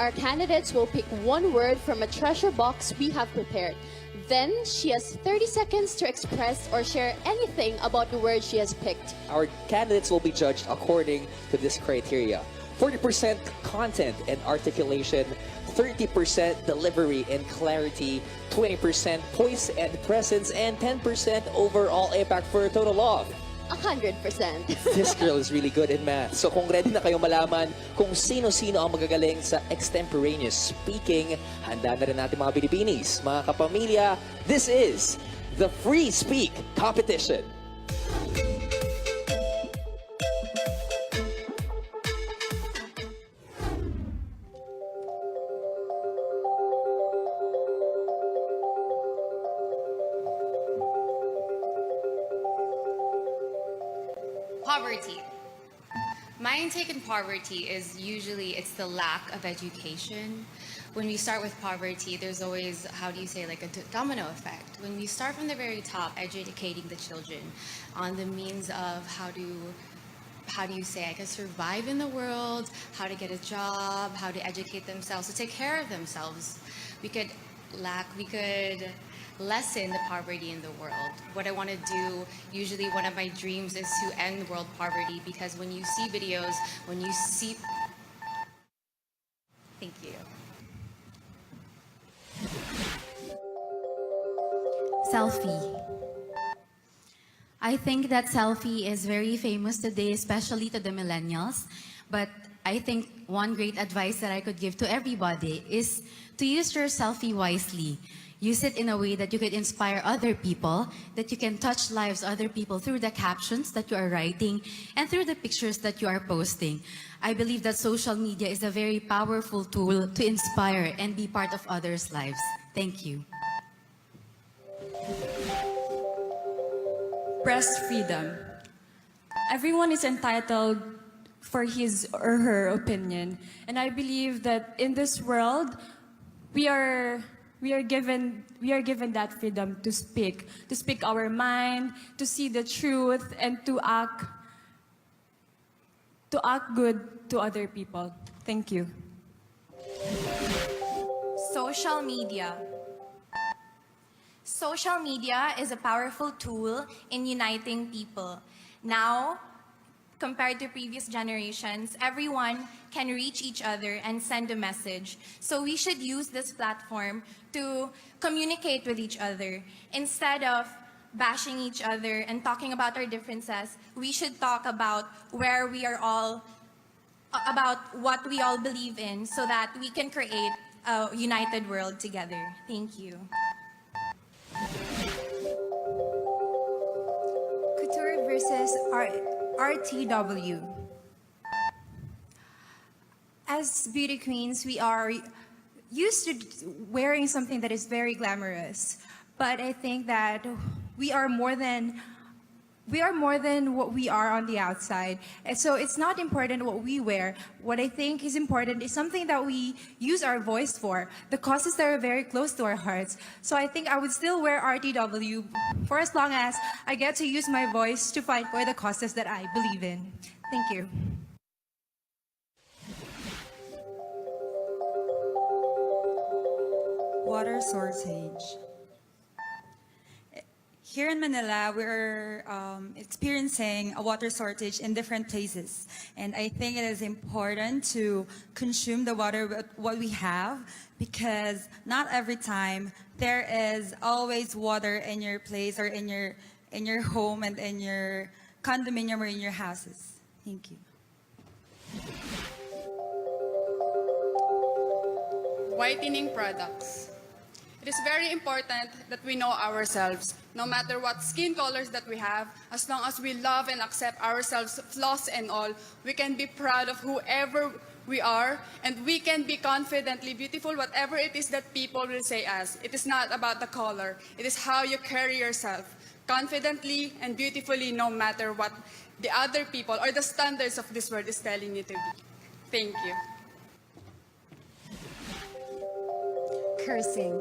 Our candidates will pick one word from a treasure box we have prepared. Then, she has 30 seconds to express or share anything about the word she has picked. Our candidates will be judged according to this criteria. 40% content and articulation, 30% delivery and clarity, 20% poise and presence, and 10% overall impact for a total of 100%. This girl is really good in math. So kung ready na kayo malaman kung sino-sino ang magagaling sa extemporaneous speaking, handa na rin natin mga binibinis. Mga kapamilya, this is the Free Speak Competition. Poverty. My intake in poverty is usually it's the lack of education. When we start with poverty, there's always, how do you say, like a domino effect. When we start from the very top, educating the children on the means of how do you say, I guess, survive in the world, how to get a job, how to educate themselves, to take care of themselves. We could lessen the poverty in the world. What I want to do, usually one of my dreams is to end world poverty, because when you see videos, Thank you. Selfie. I think that selfie is very famous today, especially to the millennials. But I think one great advice that I could give to everybody is to use your selfie wisely. Use it in a way that you could inspire other people, that you can touch lives of other people through the captions that you are writing and through the pictures that you are posting. I believe that social media is a very powerful tool to inspire and be part of others' lives. Thank you. Press freedom. Everyone is entitled for his or her opinion. And I believe that in this world, we are given that freedom to speak our mind, to see the truth, and to act good to other people. Thank you. Social media. Social media is a powerful tool in uniting people. Now, compared to previous generations, everyone can reach each other and send a message. So we should use this platform to communicate with each other. Instead of bashing each other and talking about our differences, we should talk about about what we all believe in, so that we can create a united world together. Thank you. Couture versus RTW. As beauty queens, we are used to wearing something that is very glamorous, but I think that we are more than what we are on the outside. And so it's not important what we wear. What I think is important is something that we use our voice for, the causes that are very close to our hearts. So I think I would still wear RTW for as long as I get to use my voice to fight for the causes that I believe in. Thank you. Water shortage. Here in Manila, we're experiencing a water shortage in different places. And I think it is important to consume the water what we have, because not every time there is always water in your place or in your home and in your condominium or in your houses. Thank you. Whitening products. It is very important that we know ourselves, no matter what skin colors that we have. As long as we love and accept ourselves, flaws and all, we can be proud of whoever we are, and we can be confidently beautiful, whatever it is that people will say us. It is not about the color. It is how you carry yourself, confidently and beautifully, no matter what the other people or the standards of this world is telling you to be. Thank you. Cursing.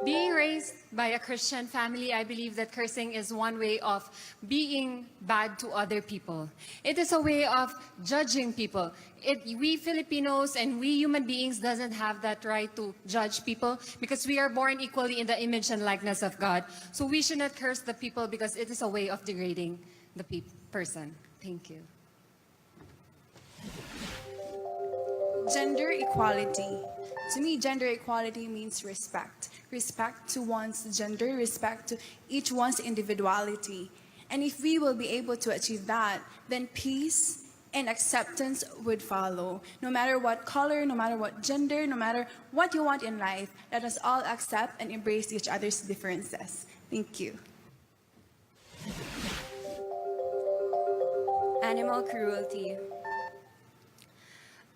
Being raised by a Christian family, I believe that cursing is one way of being bad to other people. It is a way of judging people. We Filipinos and we human beings doesn't have that right to judge people because we are born equally in the image and likeness of God. So we should not curse the people because it is a way of degrading the person. Thank you. Gender equality. To me, gender equality means respect. Respect to one's gender, respect to each one's individuality. And if we will be able to achieve that, then peace and acceptance would follow. No matter what color, no matter what gender, no matter what you want in life, let us all accept and embrace each other's differences. Thank you. Animal cruelty.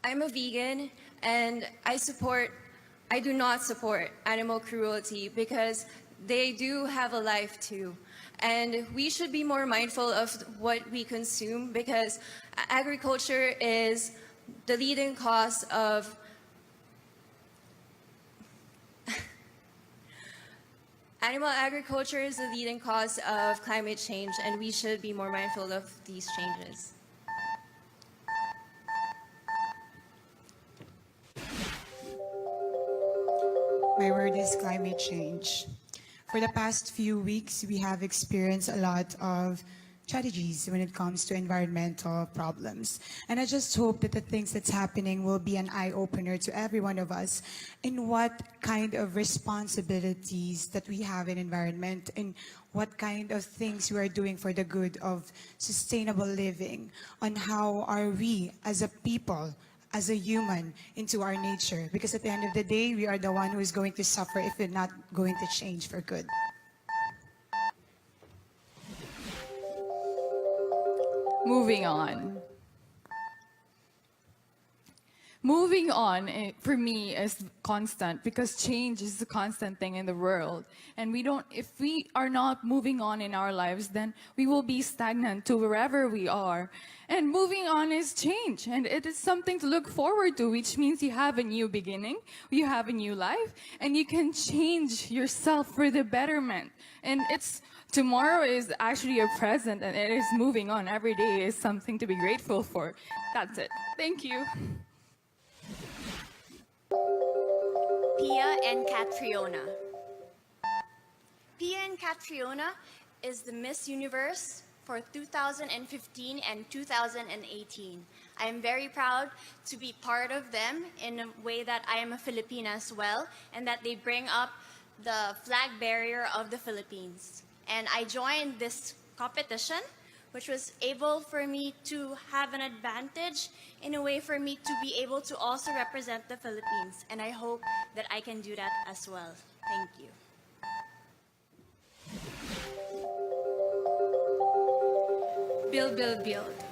I'm a vegan and I do not support animal cruelty because they do have a life too. And we should be more mindful of what we consume because agriculture is the leading cause of animal agriculture is the leading cause of climate change, and we should be more mindful of these changes. My word is climate change. For the past few weeks, we have experienced a lot of tragedies when it comes to environmental problems. And I just hope that the things that's happening will be an eye-opener to every one of us in what kind of responsibilities that we have in environment and what kind of things we are doing for the good of sustainable living, on how are we as a people, as a human, into our nature. Because at the end of the day, we are the one who is going to suffer if we're not going to change for good. Moving on. Moving on, for me, is constant because change is a constant thing in the world. And if we are not moving on in our lives, then we will be stagnant to wherever we are. And moving on is change. And it is something to look forward to, which means you have a new beginning, you have a new life, and you can change yourself for the betterment. And tomorrow is actually a present, and it is moving on. Every day is something to be grateful for. That's it. Thank you. Pia and Catriona. Pia and Catriona is the Miss Universe for 2015 and 2018. I am very proud to be part of them in a way that I am a Filipina as well, and that they bring up the flag barrier of the Philippines. And I joined this competition, which was able for me to have an advantage in a way for me to be able to also represent the Philippines. And I hope that I can do that as well. Thank you. Build, build, build.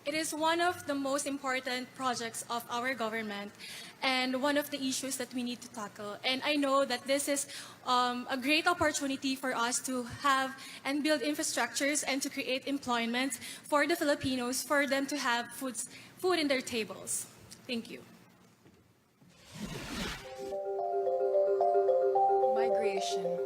It is one of the most important projects of our government and one of the issues that we need to tackle. And I know that this is a great opportunity for us to have and build infrastructures and to create employment for the Filipinos, for them to have food in their tables. Thank you. Migration.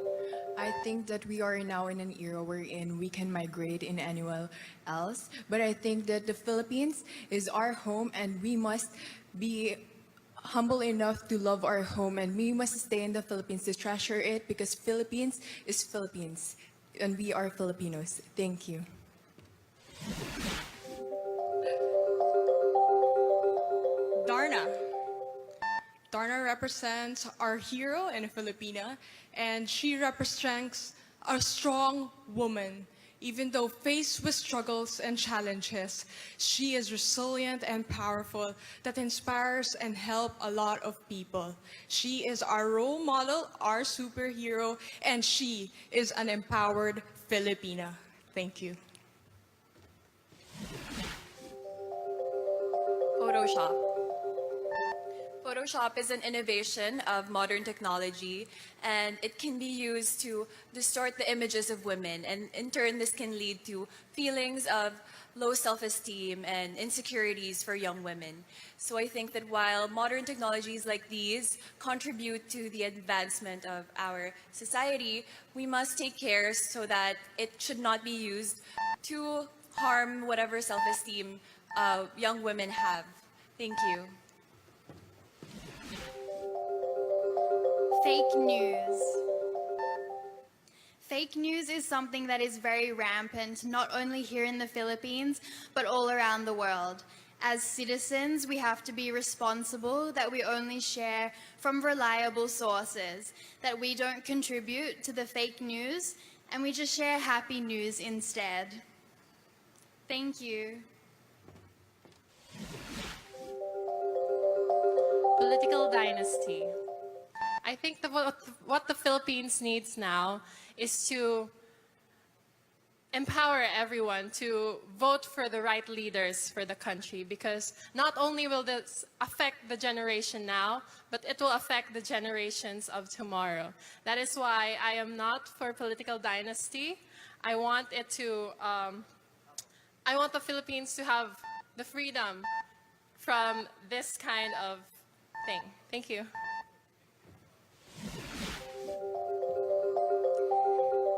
I think that we are now in an era wherein we can migrate in anywhere else. But I think that the Philippines is our home, and we must be humble enough to love our home, and we must stay in the Philippines to treasure it, because Philippines is Philippines, and we are Filipinos. Thank you. Darna. Darna represents our hero in Filipina, and she represents a strong woman. Even though faced with struggles and challenges, she is resilient and powerful that inspires and helps a lot of people. She is our role model, our superhero, and she is an empowered Filipina. Thank you. Photoshop. Photoshop is an innovation of modern technology, and it can be used to distort the images of women, and in turn this can lead to feelings of low self-esteem and insecurities for young women. So I think that while modern technologies like these contribute to the advancement of our society, we must take care so that it should not be used to harm whatever self-esteem young women have. Thank you. Fake news. Fake news is something that is very rampant, not only here in the Philippines, but all around the world. As citizens, we have to be responsible that we only share from reliable sources, that we don't contribute to the fake news, and we just share happy news instead. Thank you. Political dynasty. I think what the Philippines needs now is to empower everyone to vote for the right leaders for the country, because not only will this affect the generation now, but it will affect the generations of tomorrow. That is why I am not for political dynasty. I want it to, I want the Philippines to have the freedom from this kind of thing. Thank you.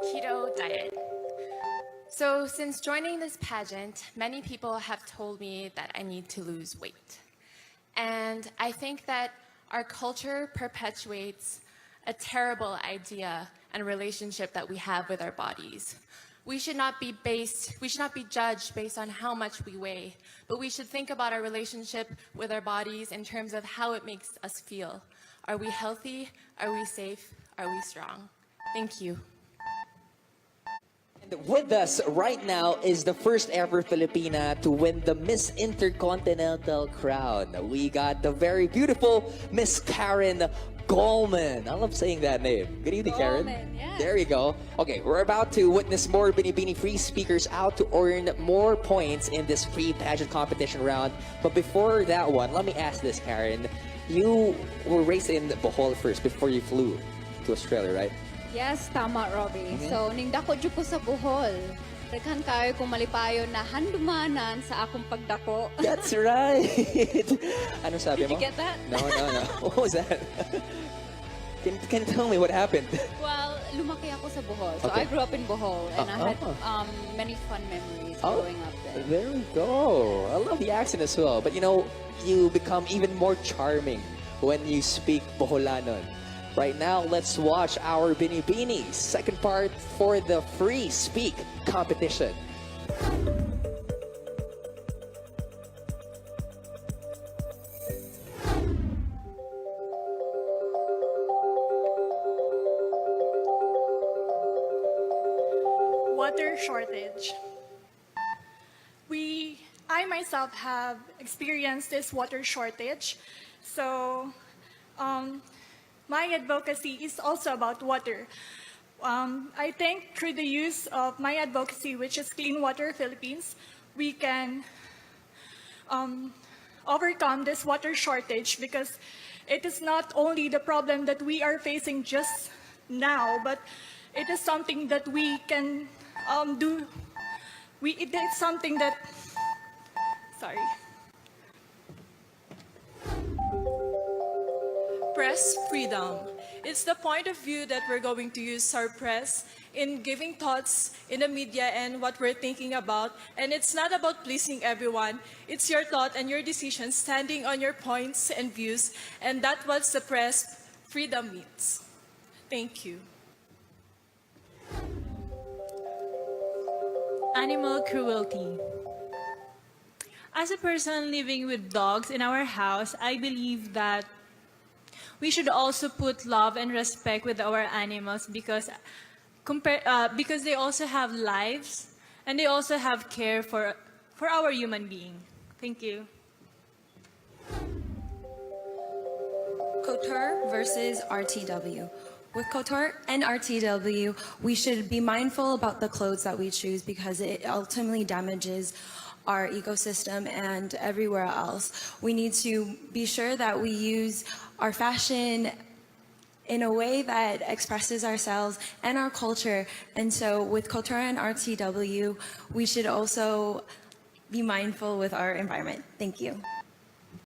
Keto diet. So since joining this pageant, many people have told me that I need to lose weight. And I think that our culture perpetuates a terrible idea and relationship that we have with our bodies. We should not be judged based on how much we weigh, but we should think about our relationship with our bodies in terms of how it makes us feel. Are we healthy? Are we safe? Are we strong? Thank you. And with us right now is the first ever Filipina to win the Miss Intercontinental crown. We got the very beautiful Miss Karen Goldman. I love saying that name. Good evening, Karen. Yes. There you go. Okay, we're about to witness more Binibini free speakers out to earn more points in this free pageant competition round. But before that one, let me ask this, Karen. You were raised in Bohol first before you flew to Australia, right? Yes, tama, Robbie. So, ning dako jud ko sa Bohol. Daghan kayo kung malipayon na handumanan sa akong pagdako. That's right. Ano sabi mo? Did you get that? No. What was that? Can you tell me what happened? Well, lumaki ako sa Bohol. So, Okay. I grew up in Bohol and I had many fun memories growing up there. There we go. I love the accent as well. But you know, you become even more charming when you speak Boholanon. Right now, let's watch our Binibinis second part for the free speak competition. Water shortage. I myself have experienced this water shortage. So my advocacy is also about water. I think through the use of my advocacy, which is Clean Water Philippines, we can overcome this water shortage, because it is not only the problem that we are facing just now, but it is something that we can do. It is something that, sorry. Press freedom. It's the point of view that we're going to use our press in giving thoughts in the media and what we're thinking about. And it's not about pleasing everyone. It's your thought and your decision standing on your points and views. And that's what the press freedom means. Thank you. Animal cruelty. As a person living with dogs in our house, I believe that we should also put love and respect with our animals, because they also have lives and they also have care for our human being. Thank you. Couture versus RTW. With couture and RTW, we should be mindful about the clothes that we choose, because it ultimately damages our ecosystem and everywhere else. We need to be sure that we use our fashion in a way that expresses ourselves and our culture. And so with Cultura and RTW, we should also be mindful with our environment. Thank you.